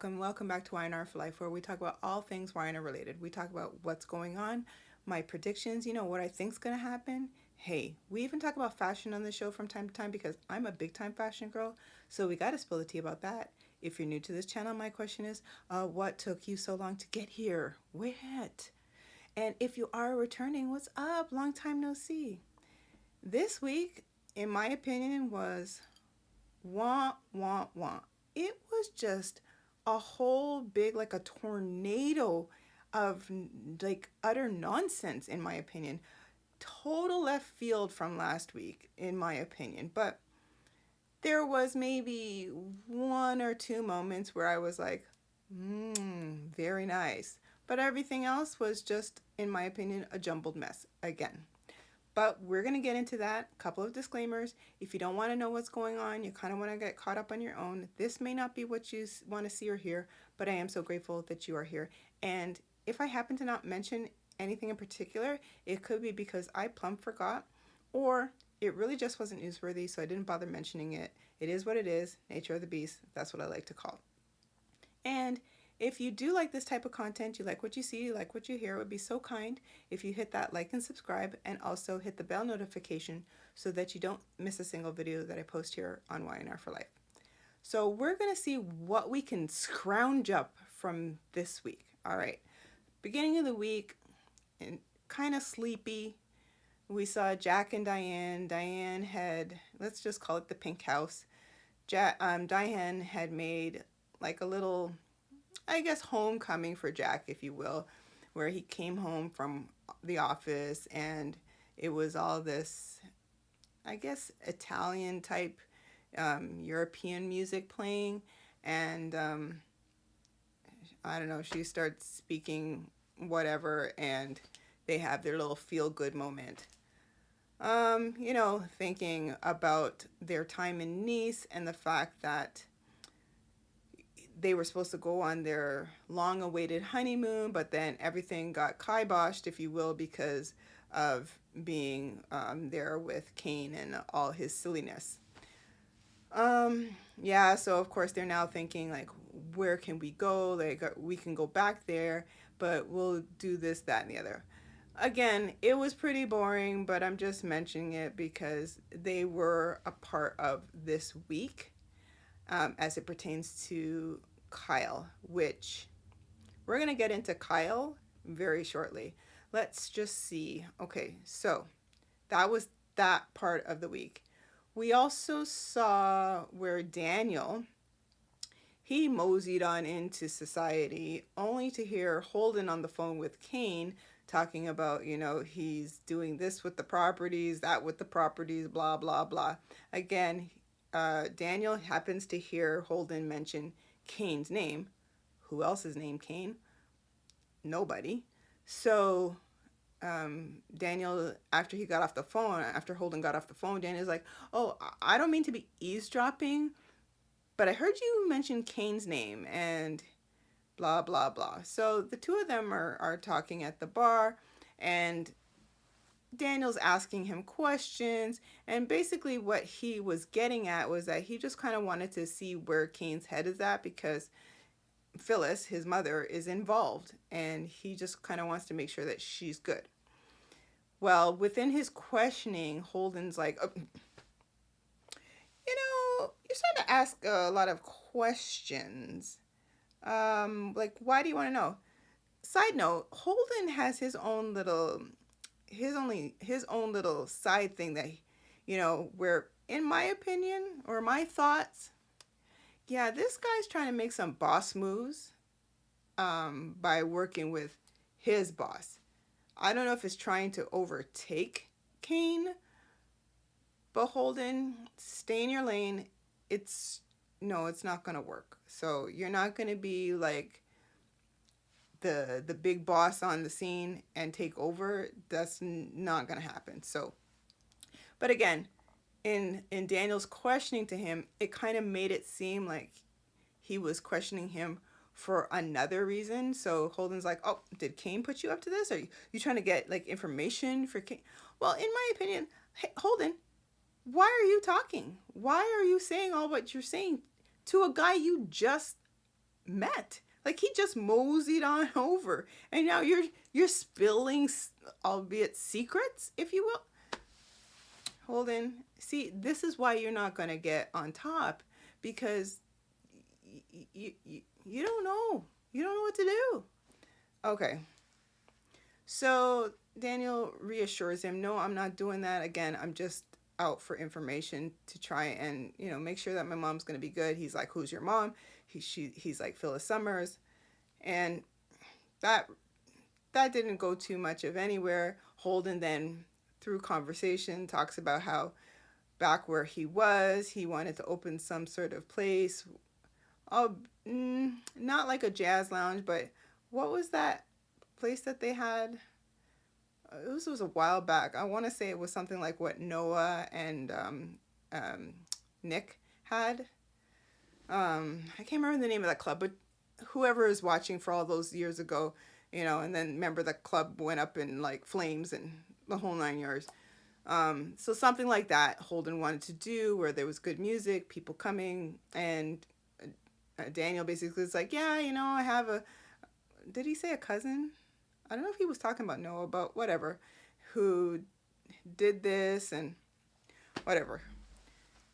welcome back to Y&R For Life, where we talk about all things Y&R related. We talk about what's going on, my predictions, what I think's going to happen. Hey, we even talk about fashion on the show from time to time because I'm a big time fashion girl, so we got to spill the tea about that. If you're new to this channel, my question is, what took you so long to get here? What? And if you are returning, what's up? Long time no see. This week, in my opinion, was wah, wah, wah. It was just a whole big, like a tornado of like utter nonsense, in my opinion. Total left field from last week, in my opinion. But there was maybe one or two moments where I was like, very nice. But everything else was just, in my opinion, a jumbled mess again. But we're going to get into that. A couple of disclaimers. If you don't want to know what's going on, you kind of want to get caught up on your own, this may not be what you want to see or hear, but I am so grateful that you are here. And if I happen to not mention anything in particular, it could be because I plumb forgot, or it really just wasn't newsworthy, so I didn't bother mentioning it. It is what it is, nature of the beast. That's what I like to call it. And if you do like this type of content, you like what you see, you like what you hear, it would be so kind if you hit that like and subscribe, and also hit the bell notification so that you don't miss a single video that I post here on Y&R For Life. So we're going to see what we can scrounge up from this week. All right. Beginning of the week, and kind of sleepy, we saw Jack and Diane. Diane had, let's just call it the pink house. Diane had made like a little, I guess, homecoming for Jack, if you will, where he came home from the office and it was all this, I guess, Italian type European music playing. And I don't know, she starts speaking whatever and they have their little feel-good moment. Thinking about their time in Nice and the fact that they were supposed to go on their long-awaited honeymoon, but then everything got kiboshed, if you will, because of being there with Kane and all his silliness. Yeah, so of course they're now thinking, like, where can we go? Like, we can go back there, but we'll do this, that, and the other. Again, it was pretty boring, but I'm just mentioning it because they were a part of this week as it pertains to Kyle, which we're going to get into Kyle very shortly. Let's just see. Okay, so that was that part of the week. We also saw where Daniel, he moseyed on into society only to hear Holden on the phone with Kane talking about, he's doing this with the properties, that with the properties, blah, blah, blah. Again, Daniel happens to hear Holden mention Kane's name. Who else is named Kane? Nobody. So Daniel, after Holden got off the phone, Daniel's like, oh, I don't mean to be eavesdropping, but I heard you mention Kane's name and blah, blah, blah. So the two of them are talking at the bar, and Daniel's asking him questions, and basically what he was getting at was that he just kind of wanted to see where Kane's head is at, because Phyllis, his mother, is involved, and he just kind of wants to make sure that she's good. Well, within his questioning, Holden's like, you're starting to ask a lot of questions. Like, why do you want to know? Side note, Holden has his own little side thing that, where, in my opinion, or my thoughts, yeah, this guy's trying to make some boss moves by working with his boss. I don't know if it's trying to overtake Kane, but Holden, stay in your lane. It's not going to work. So you're not going to be like the big boss on the scene and take over. That's not going to happen. So, but again, in Daniel's questioning to him, it kind of made it seem like he was questioning him for another reason. So Holden's like, oh, did Kane put you up to this? Are you trying to get like information for Kane? Well, in my opinion, hey, Holden, why are you talking? Why are you saying all what you're saying to a guy you just met. Like he just moseyed on over, and now you're spilling, albeit secrets, if you will. Holden, see, this is why you're not gonna get on top, because you don't know. You don't know what to do. Okay. So Daniel reassures him, no, I'm not doing that again. I'm just out for information to try and, make sure that my mom's going to be good. He's like, who's your mom? He's like, Phyllis Summers. And that didn't go too much of anywhere. Holden then, through conversation, talks about how back where he was, he wanted to open some sort of place. Oh, not like a jazz lounge, but what was that place that they had? This was a while back. I want to say it was something like what Noah and Nick had. I can't remember the name of that club, but whoever is watching for all those years ago, and then remember the club went up in like flames and the whole 9 yards. So something like that Holden wanted to do, where there was good music, people coming, and Daniel basically is like, yeah, I have did he say a cousin? I don't know if he was talking about Noah, but whatever, who did this and whatever.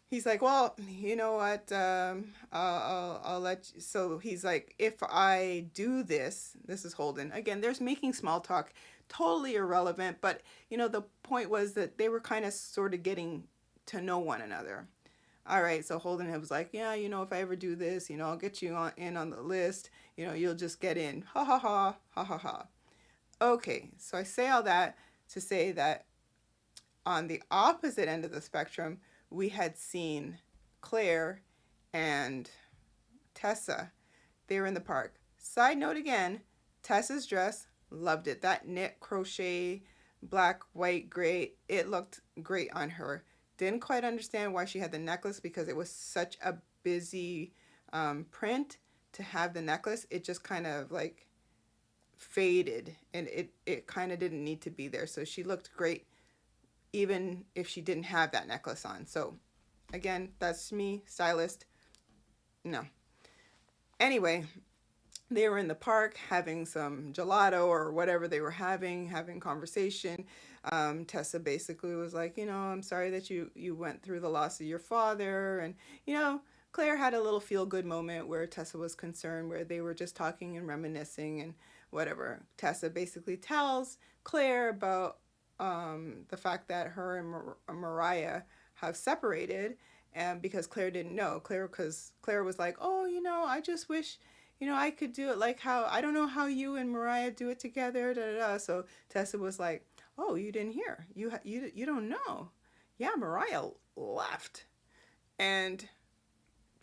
He's like, well, you know what, I'll let you. So he's like, if I do this is Holden. Again, there's making small talk, totally irrelevant, but, the point was that they were kind of sort of getting to know one another. All right, so Holden was like, yeah, if I ever do this, I'll get you in on the list. You'll just get in. Ha, ha, ha, ha, ha, ha. Okay, so I say all that to say that on the opposite end of the spectrum, we had seen Claire and Tessa. They were in the park. Side note again, Tessa's dress, loved it. That knit crochet, black, white, gray, it looked great on her. Didn't quite understand why she had the necklace, because it was such a busy print to have the necklace. It just kind of like faded, and it kind of didn't need to be there. So she looked great even if she didn't have that necklace on. So again, that's me, stylist. No. Anyway, they were in the park having some gelato or whatever they were having conversation. Tessa basically was like, I'm sorry that you went through the loss of your father. And, Claire had a little feel-good moment where Tessa was concerned, where they were just talking and reminiscing and whatever. Tessa basically tells Claire about the fact that her and Mariah have separated, and because Claire didn't know. Because Claire was like, oh, I just wish, I could do it like how, I don't know how you and Mariah do it together, da da da. So Tessa was like, oh, you didn't hear. You don't know. Yeah, Mariah left. And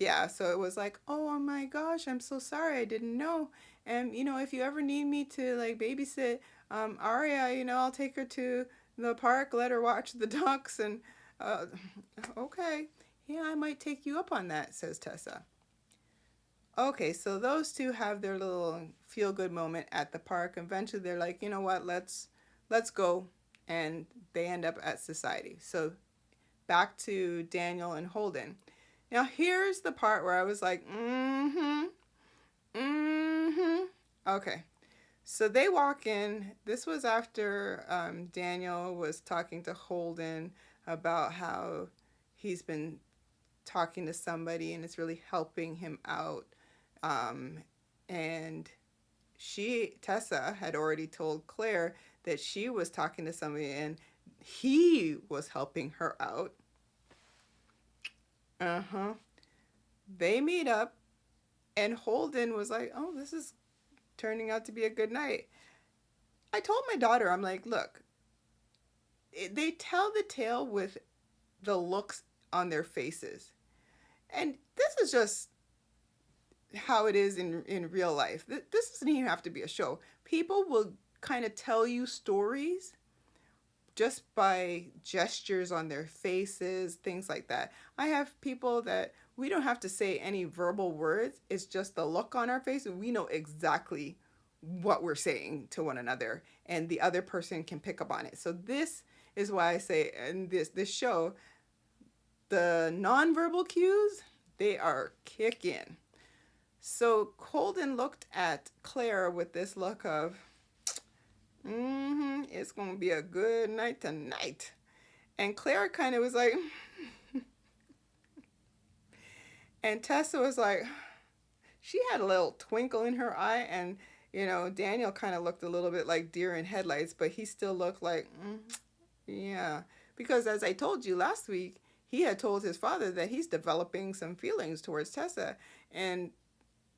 yeah, so it was like, oh my gosh, I'm so sorry, I didn't know. And if you ever need me to like babysit Aria, I'll take her to the park, let her watch the ducks, and okay, yeah, I might take you up on that, says Tessa. Okay, so those two have their little feel-good moment at the park. Eventually they're like, you know what, let's go, and they end up at Society. So back to Daniel and Holden. Now here's the part where I was like, okay. So they walk in. This was after Daniel was talking to Holden about how he's been talking to somebody and it's really helping him out. And Tessa had already told Claire that she was talking to somebody and he was helping her out. They meet up and Holden was like, oh, this is turning out to be a good night. I told my daughter, I'm like, look, they tell the tale with the looks on their faces. And this is just how it is in real life. This doesn't even have to be a show. People will kind of tell you stories just by gestures on their faces, things like that. I have people that we don't have to say any verbal words. It's just the look on our face, and we know exactly what we're saying to one another, and the other person can pick up on it. So this is why I say in this show, the nonverbal cues, they are kicking. So Holden looked at Claire with this look of, it's going to be a good night tonight. And Claire kind of was like, and Tessa was like, she had a little twinkle in her eye. And, Daniel kind of looked a little bit like deer in headlights, but he still looked like, yeah. Because as I told you last week, he had told his father that he's developing some feelings towards Tessa. And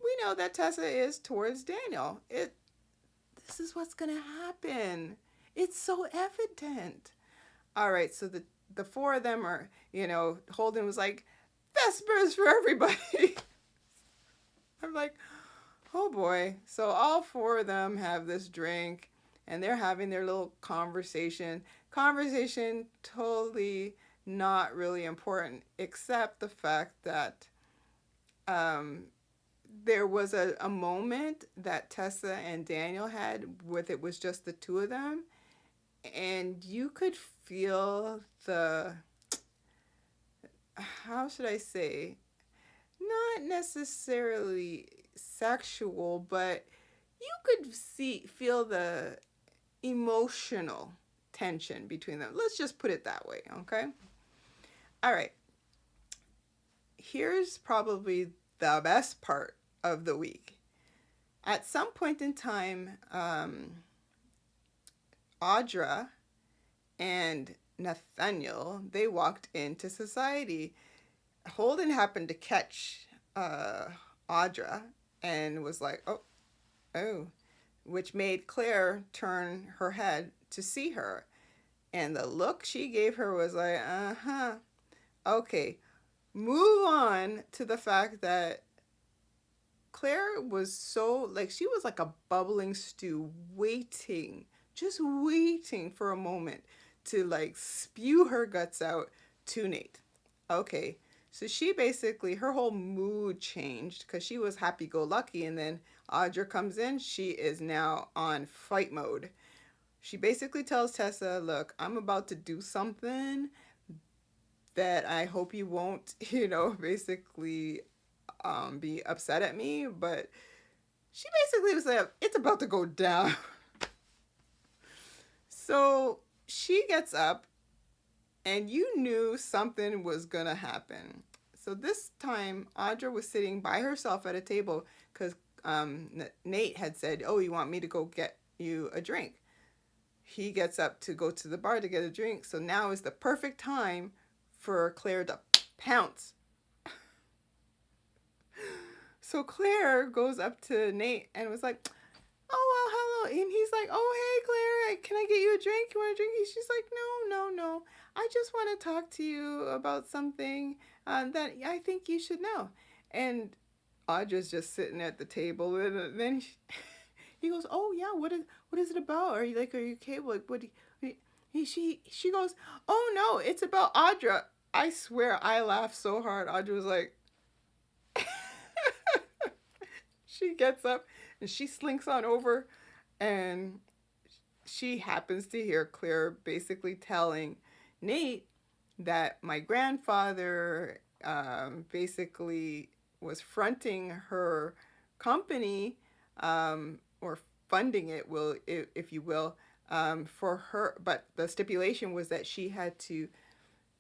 we know that Tessa is towards Daniel. This is what's going to happen. It's so evident. All right, so the four of them are, Holden was like, Vespers for everybody. I'm like, oh boy. So all four of them have this drink and they're having their little conversation. Conversation totally not really important, except the fact that there was a moment that Tessa and Daniel had with it was just the two of them. And you could feel how should I say, not necessarily sexual, but you could feel the emotional tension between them. Let's just put it that way, okay? All right. Here's probably the best part of the week. At some point in time, Audra and Nathaniel, they walked into society. Holden happened to catch Audra and was like, oh, which made Claire turn her head to see her. And the look she gave her was like, okay, move on to the fact that Claire was so, like, she was like a bubbling stew, just waiting for a moment to like spew her guts out to Nate. Okay, so she basically, her whole mood changed because she was happy-go-lucky, and then Audra comes in, she is now on fight mode. She basically tells Tessa, look, I'm about to do something that I hope you won't, basically be upset at me, but she basically was like, it's about to go down. So she gets up and you knew something was gonna happen. So this time Audra was sitting by herself at a table because Nate had said, oh, you want me to go get you a drink? He gets up to go to the bar to get a drink. So now is the perfect time for Claire to pounce. So Claire goes up to Nate and was like, oh, well, hello. And he's like, oh, hey, Claire, can I get you a drink? You want a drink? She's like, no. I just want to talk to you about something that I think you should know. And Audra's just sitting at the table. And then he goes, oh, yeah, what is it about? Are you okay? Like, she goes, oh, no, it's about Audra. I swear I laughed so hard. Audra was like, she gets up and she slinks on over and she happens to hear Claire basically telling Nate that my grandfather basically was fronting her company or funding it, if you will, for her. But the stipulation was that she had to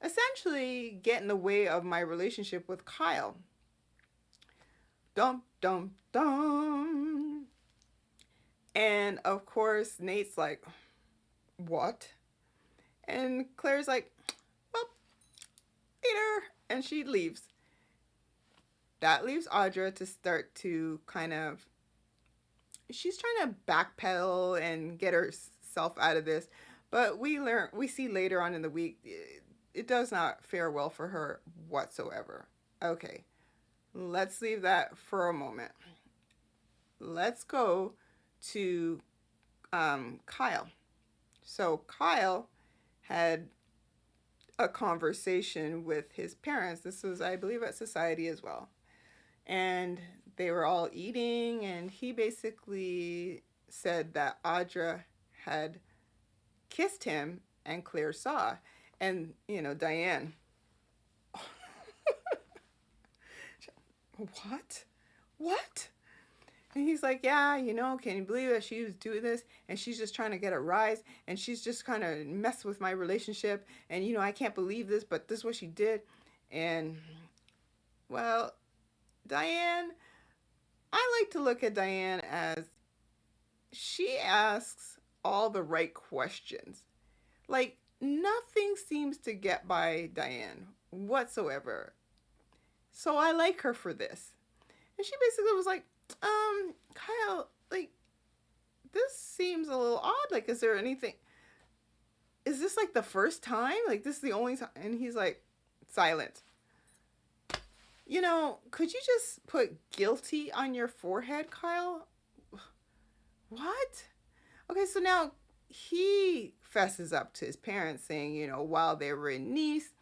essentially get in the way of my relationship with Kyle. Dum, dum, dum. And of course, Nate's like, what? And Claire's like, well, later. And she leaves. That leaves Audra to start to kind of, she's trying to backpedal and get herself out of this. But we see later on in the week, it does not fare well for her whatsoever. Okay. Let's leave that for a moment. Let's go to Kyle. So Kyle had a conversation with his parents. This was, I believe, at society as well. And they were all eating, and he basically said that Audra had kissed him, and Claire saw. And, Diane, what? What? And he's like, yeah, can you believe that she was doing this? And she's just trying to get a rise. And she's just kind of mess with my relationship. And, I can't believe this, but this is what she did. And, well, Diane, I like to look at Diane as she asks all the right questions. Like, nothing seems to get by Diane whatsoever. So I like her for this. And she basically was like, Kyle, like, this seems a little odd. Like, is there anything? Is this like the first time? Like, this is the only time? And he's like, silent. Could you just put guilty on your forehead, Kyle? What? Okay, so now he fesses up to his parents saying, while they were in Nice,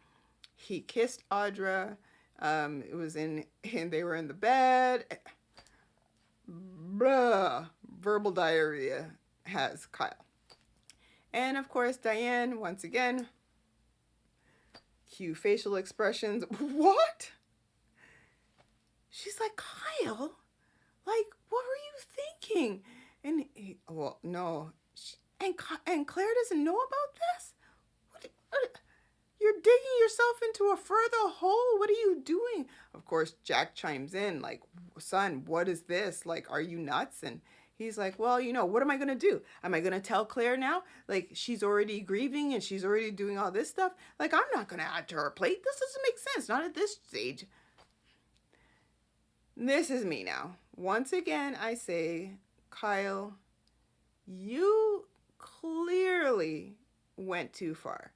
he kissed Audra. It was and they were in the bed. Bruh, verbal diarrhea has Kyle. And of course, Diane, once again, cue facial expressions. What? She's like, Kyle, like, what were you thinking? And well, no. And Claire doesn't know about this? What, you're digging yourself into a further hole? What are you doing? Of course, Jack chimes in like, son, what is this? Like, are you nuts? And he's like, well, what am I going to do? Am I going to tell Claire now? Like, she's already grieving and she's already doing all this stuff. Like, I'm not going to add to her plate. This doesn't make sense. Not at this stage. This is me now. Once again, I say, Kyle, you clearly went too far.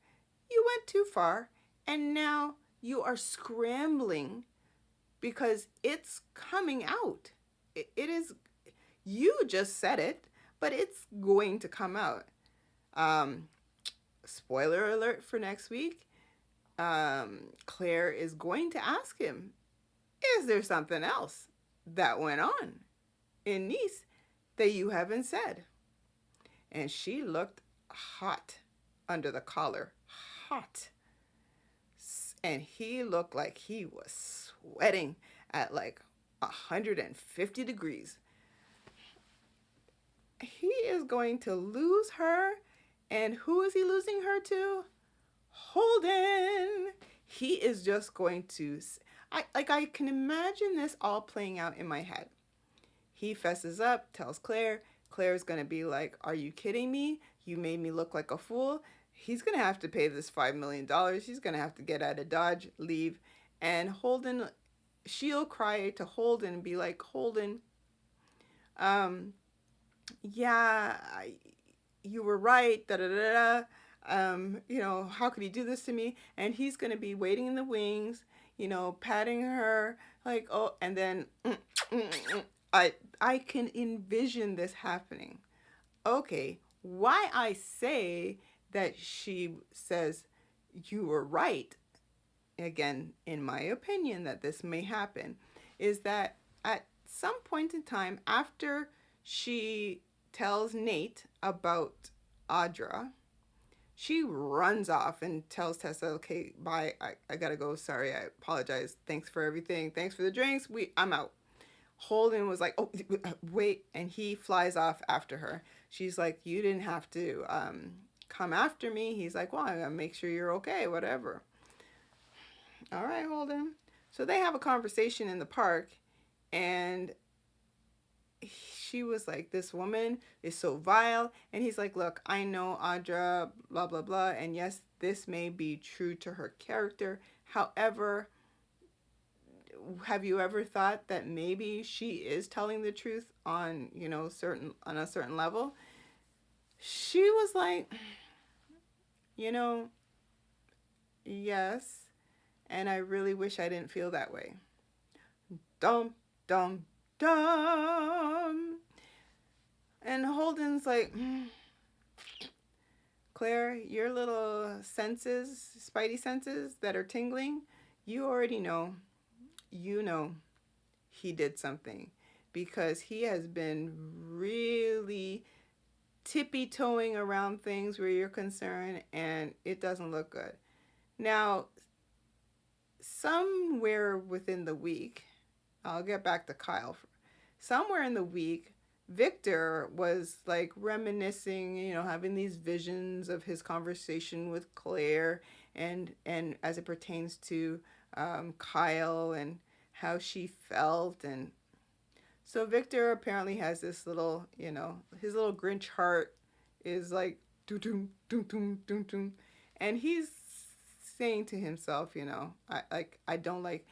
You went too far, and now you are scrambling because it's coming out. It is, you just said it, but it's going to come out. Spoiler alert for next week. Claire is going to ask him, is there something else that went on in Nice that you haven't said? And she looked hot under the collar. Hot. And he looked like he was sweating at like 150 degrees. He is going to lose her. And who is he losing her to? Holden. He is just going to... I can imagine this all playing out in my head. He fesses up, tells Claire. Claire's going to be like, are you kidding me? You made me look like a fool. He's going to have to pay this $5 million. He's going to have to get out of Dodge, leave. And Holden, she'll cry to Holden and be like, Holden, yeah, you were right, da-da-da-da. How could he do this to me? And he's going to be waiting in the wings, patting her like, oh, and then I can envision this happening. Okay, why I say that she says you were right, again, in my opinion, that this may happen, is that at some point in time after she tells Nate about Audra, she runs off and tells Tessa, okay, bye, I gotta go, sorry, I apologize, thanks for everything, thanks for the drinks, I'm out. Holden was like, oh, wait, and he flies off after her. She's like, you didn't have to come after me. He's like, well, I'm gonna make sure you're okay, whatever. All right, Holden. So they have a conversation in the park, and she was like, this woman is so vile. And he's like, look, I know Audra, blah, blah, blah. And yes, this may be true to her character. However, have you ever thought that maybe she is telling the truth on, on a certain level? She was like, yes. And I really wish I didn't feel that way. Dum, dum, dum. And Holden's like, Claire, your little senses, spidey senses that are tingling, you already know. He did something, because he has been really tippy-toeing around things where you're concerned, and it doesn't look good. Now, somewhere within the week, I'll get back to Kyle somewhere in the week, Victor was like reminiscing, having these visions of his conversation with Claire, and as it pertains to Kyle and how she felt. And so Victor apparently has this little, his little Grinch heart is like doom doom doom doom doom doom, and he's saying to himself, I don't like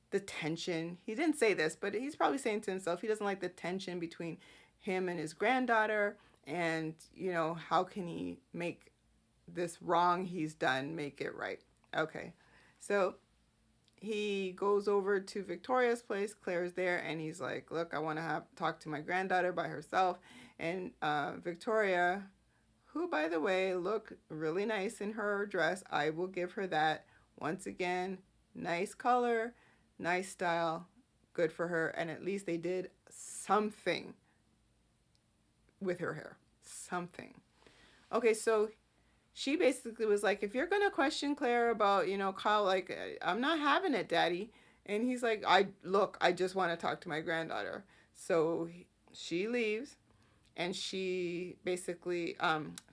the tension. He didn't say this, but he's probably saying to himself he doesn't like the tension between him and his granddaughter, and how can he make this wrong he's done make it right. Okay, so he goes over to Victoria's place. Claire's there, and he's like, look, I want to have talk to my granddaughter by herself. And Victoria, who by the way looked really nice in her dress, I will give her that. Once again, nice color, nice style, good for her. And at least they did something with her hair, something. Okay, so she basically was like, if you're gonna question Claire about, Kyle, like, I'm not having it, Daddy. And he's like, I just want to talk to my granddaughter. So she leaves, and she basically,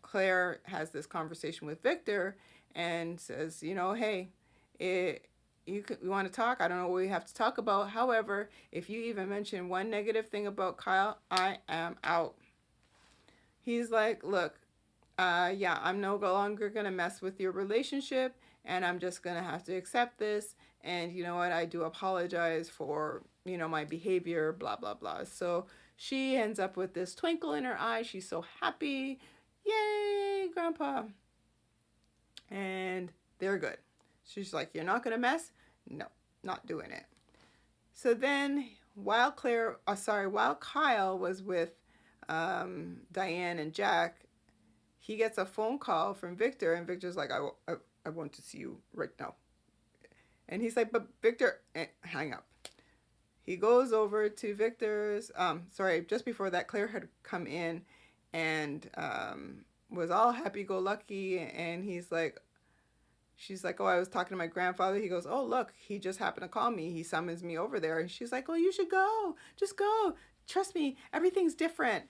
Claire has this conversation with Victor and says, hey, you want to talk? I don't know what we have to talk about. However, if you even mention one negative thing about Kyle, I am out. He's like, look, yeah, I'm no longer going to mess with your relationship, and I'm just going to have to accept this. And you know what? I do apologize for, my behavior, blah, blah, blah. So she ends up with this twinkle in her eye. She's so happy. Yay, Grandpa. And they're good. She's like, you're not going to mess? No, not doing it. So then while Kyle was with Diane and Jack, he gets a phone call from Victor, and Victor's like, I want to see you right now. And he's like, but Victor, hang up. He goes over to Victor's, just before that, Claire had come in and was all happy-go-lucky, and she's like, oh, I was talking to my grandfather. He goes, oh, look, he just happened to call me. He summons me over there. And she's like, oh, you should go. Just go. Trust me, everything's different.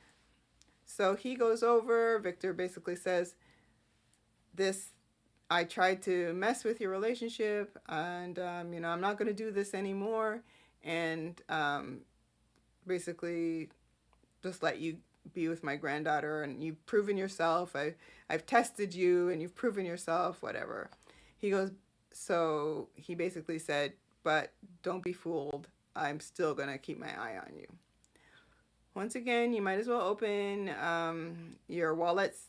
So he goes over. Victor basically says, I tried to mess with your relationship, and, I'm not going to do this anymore. And basically just let you be with my granddaughter, and you've proven yourself. I've tested you, and you've proven yourself, whatever. He goes, so he basically said, but don't be fooled. I'm still going to keep my eye on you. Once again, you might as well open your wallets,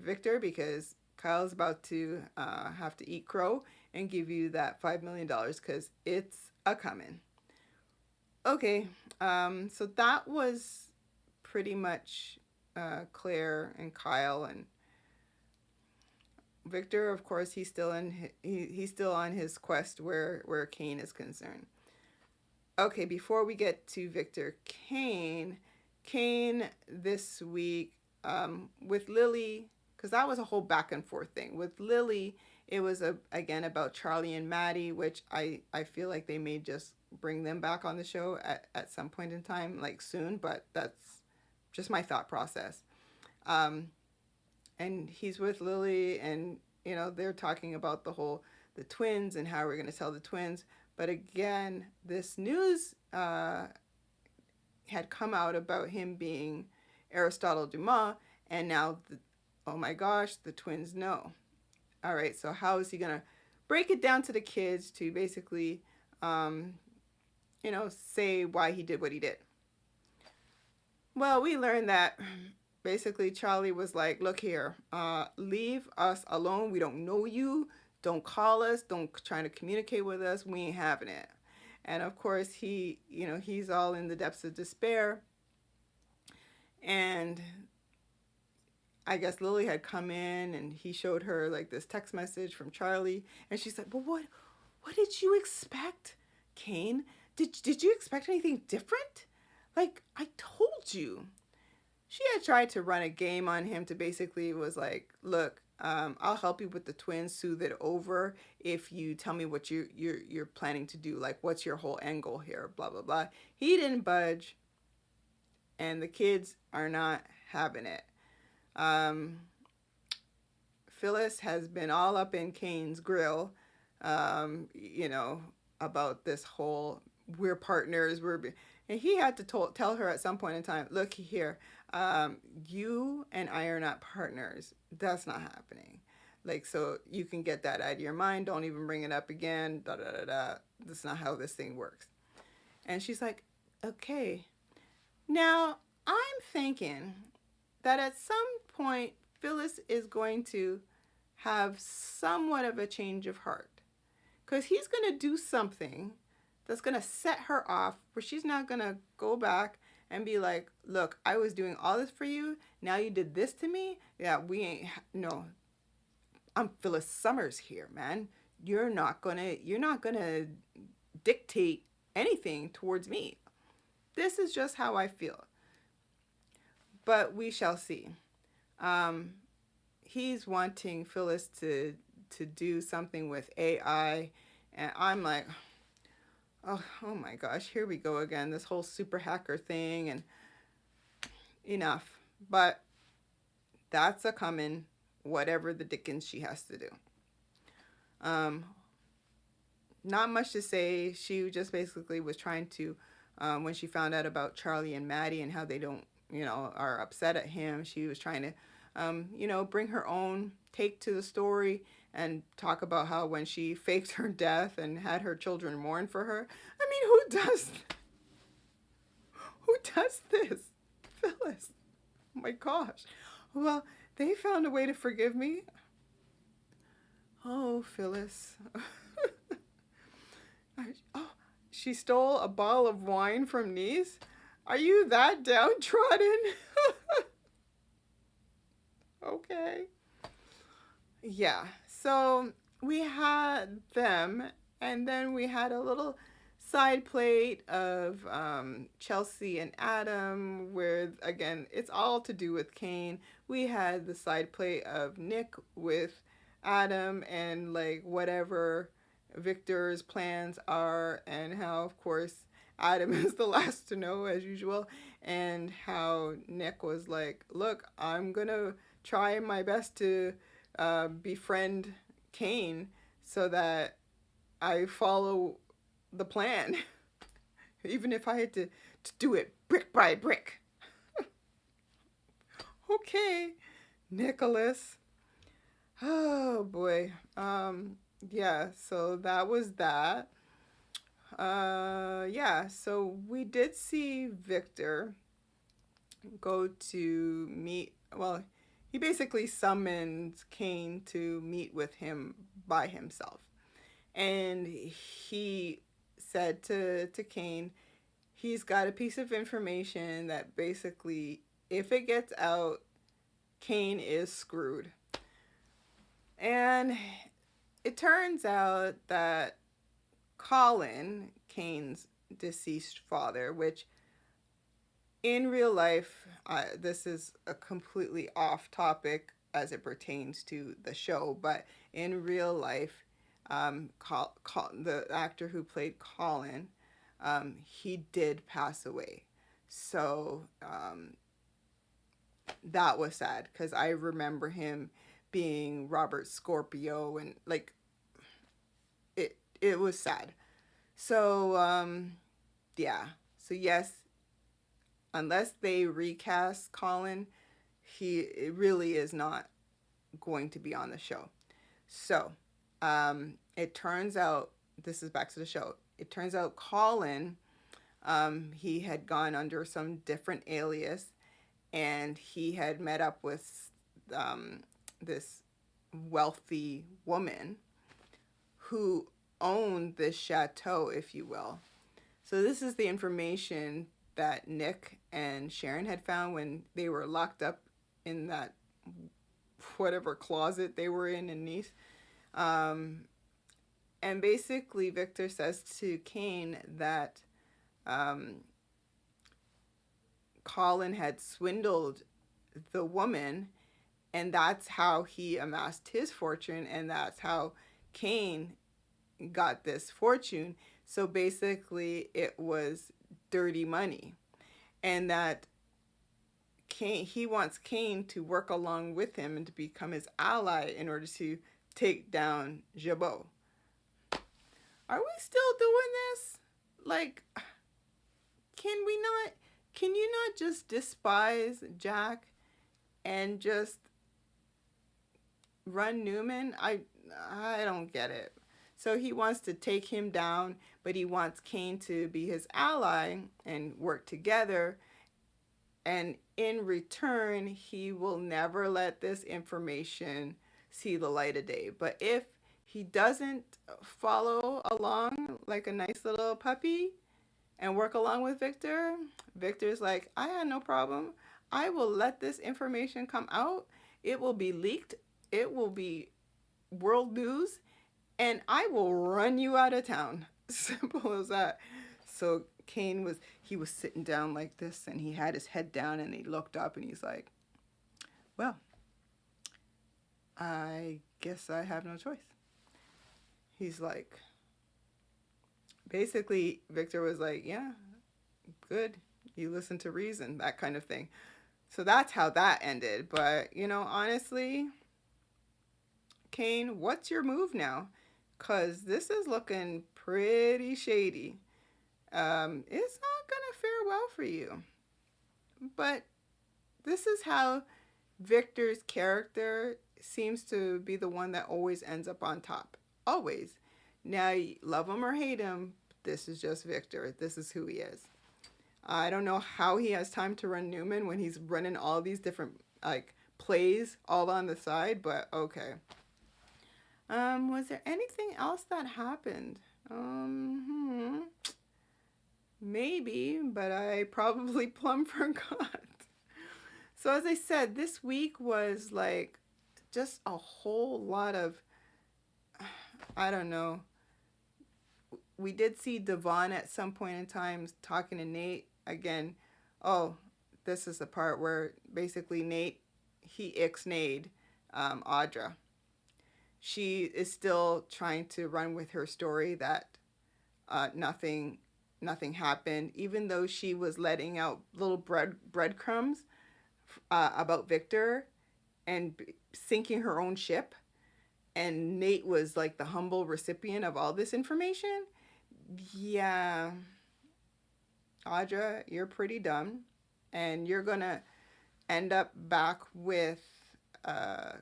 Victor, because Kyle's about to have to eat crow and give you that $5 million because it's a-coming. Okay, so that was pretty much Claire and Kyle, and Victor, of course, he's still on his quest where Kane is concerned. Okay, before we get to Victor, Kane this week with Lily, because that was a whole back and forth thing. With Lily, it was again about Charlie and Maddie, which I feel like they may just bring them back on the show at some point in time, like soon, but that's just my thought process. And he's with Lily, and they're talking about the twins and how we're going to tell the twins. But again, this news had come out about him being Aristotle Dumas, and now, oh my gosh, the twins know. All right, so how is he going to break it down to the kids to basically, say why he did what he did? Well, we learned that basically Charlie was like, look here, leave us alone. We don't know you. Don't call us. Don't try to communicate with us. We ain't having it. And of course, he's all in the depths of despair. And I guess Lily had come in, and he showed her like this text message from Charlie. And she's like, but what did you expect, Kane? Did you expect anything different? Like, I told you. She had tried to run a game on him to basically was like, look, I'll help you with the twins, soothe it over if you tell me what you're planning to do. Like, what's your whole angle here? Blah, blah, blah. He didn't budge. and the kids are not having it. Um, Phyllis has been all up in Kane's grill, you know, about this whole we're partners, and he had to tell her at some point in time, look here, you and I are not partners. That's not happening. Like, so you can get that out of your mind. Don't even bring it up again. Da da da da. That's not how this thing works. And she's like, okay. Now, I'm thinking that at some point, Phyllis is going to have somewhat of a change of heart. Because he's going to do something that's going to set her off where she's not going to go back and be like, look, I was doing all this for you. Now you did this to me. Yeah, we ain't, no, I'm Phyllis Summers here, man. You're not going to dictate anything towards me. This is just how I feel. But we shall see. He's wanting Phyllis to do something with AI, and I'm like, oh my gosh, here we go again, this whole super hacker thing, and enough. But that's a coming, whatever the dickens she has to do. Not much to say. She just basically was trying to, when she found out about Charlie and Maddie and how they don't, are upset at him, she was trying to, bring her own take to the story and talk about how when she faked her death and had her children mourn for her. I mean, who does this? Phyllis. Oh my gosh. Well, they found a way to forgive me. Oh, Phyllis. She stole a bottle of wine from Nice? Are you that downtrodden? Okay. Yeah, so we had them, and then we had a little side plate of Chelsea and Adam, where, again, it's all to do with Kane. We had the side plate of Nick with Adam and, like, whatever Victor's plans are, and how, of course, Adam is the last to know, as usual, and how Nick was like, look, I'm gonna try my best to befriend Kane so that I follow the plan, even if I had to do it brick by brick. Okay, Nicholas. Oh boy. Yeah, so that was that. Yeah, so we did see Victor go to meet, well, he basically summoned Kane to meet with him by himself. And he said to Kane, he's got a piece of information that basically, if it gets out, Kane is screwed. And it turns out that Colin, Kane's deceased father, which in real life, this is a completely off topic as it pertains to the show, but in real life, the actor who played Colin, he did pass away. So that was sad, because I remember him being Robert Scorpio, and like it was sad. So yeah, so yes, unless they recast Colin, it really is not going to be on the show. So it turns out, this is back to the show, it turns out Colin, he had gone under some different alias, and he had met up with this wealthy woman who owned this chateau, if you will. So this is the information that Nick and Sharon had found when they were locked up in that whatever closet they were in Nice. And basically Victor says to Kane that Colin had swindled the woman, and that's how he amassed his fortune, and that's how Kane got this fortune. So basically it was dirty money, and that he wants Kane to work along with him and to become his ally in order to take down Jabot. Are we still doing this? Like, can you not just despise Jack and just run Newman? I don't get it. So he wants to take him down, but he wants Kane to be his ally and work together. And in return, he will never let this information see the light of day. But if he doesn't follow along like a nice little puppy and work along with Victor, Victor's like, I had no problem. I will let this information come out. It will be leaked. It will be world news. And I will run you out of town. Simple as that. So Kane was sitting down like this, and he had his head down, and he looked up, and he's like, well, I guess I have no choice. He's like, basically, Victor was like, yeah, good. You listen to reason, that kind of thing. So that's how that ended. But, you know, honestly, Kane, what's your move now? Because this is looking pretty shady. It's not going to fare well for you. But this is how Victor's character seems to be the one that always ends up on top. Always. Now, love him or hate him, this is just Victor. This is who he is. I don't know how he has time to run Newman when he's running all these different like plays all on the side, but okay. Was there anything else that happened? Maybe, but I probably plumb forgot. So as I said, this week was like just a whole lot of, I don't know. We did see Devon at some point in time talking to Nate again. Oh, this is the part where basically Nate, he ixnayed Audra. She is still trying to run with her story that nothing happened, even though she was letting out little breadcrumbs about Victor and sinking her own ship. And Nate was like the humble recipient of all this information. Yeah, Audra, you're pretty dumb, and you're gonna end up back with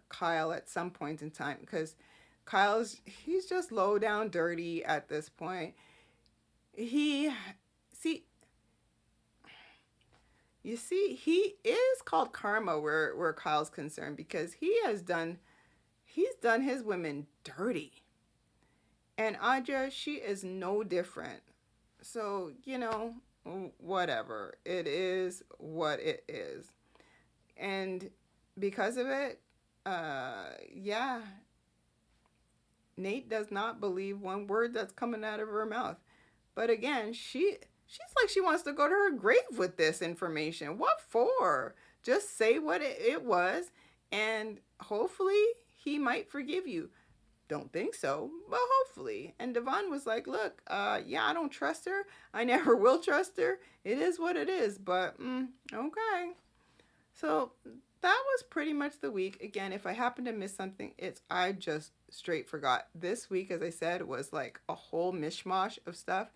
Kyle at some point in time, because he's just low down dirty at this point. He is called karma where Kyle's concerned, because he's done his women dirty. And Audra, she is no different. So, you know, whatever. It is what it is. And because of it, yeah, Nate does not believe one word that's coming out of her mouth. But again, she's like she wants to go to her grave with this information. What for? Just say what it was, and hopefully he might forgive you. Don't think so, but hopefully. And Devon was like, look, yeah, I don't trust her. I never will trust her. It is what it is, but okay. So that was pretty much the week. Again, if I happen to miss something, I just straight forgot. This week, as I said, was like a whole mishmash of stuff.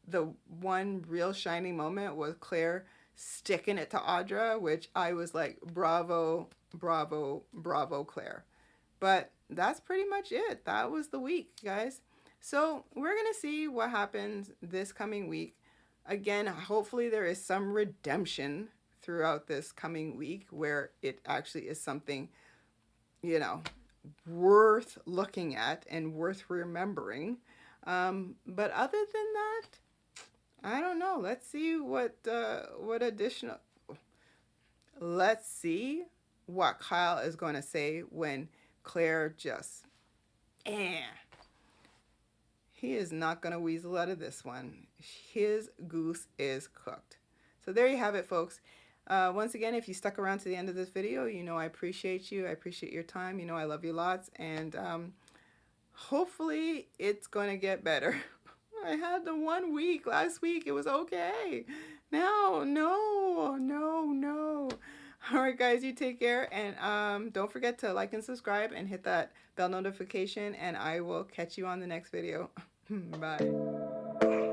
The one real shining moment was Claire sticking it to Audra, which I was like, bravo, bravo, bravo, Claire. But that's pretty much it. That was the week, guys. So we're going to see what happens this coming week. Again, hopefully there is some redemption throughout this coming week where it actually is something, you know, worth looking at and worth remembering. But other than that, I don't know. Let's see what additional... Let's see what Kyle is going to say when Claire just, he is not going to weasel out of this one. His goose is cooked. So there you have it, folks. Once again, if you stuck around to the end of this video, you know I appreciate you. I appreciate your time. You know I love you lots. And hopefully it's going to get better. I had the 1 week. Last week it was okay. Now, no. All right, guys, you take care. And don't forget to like and subscribe and hit that bell notification. And I will catch you on the next video. Bye.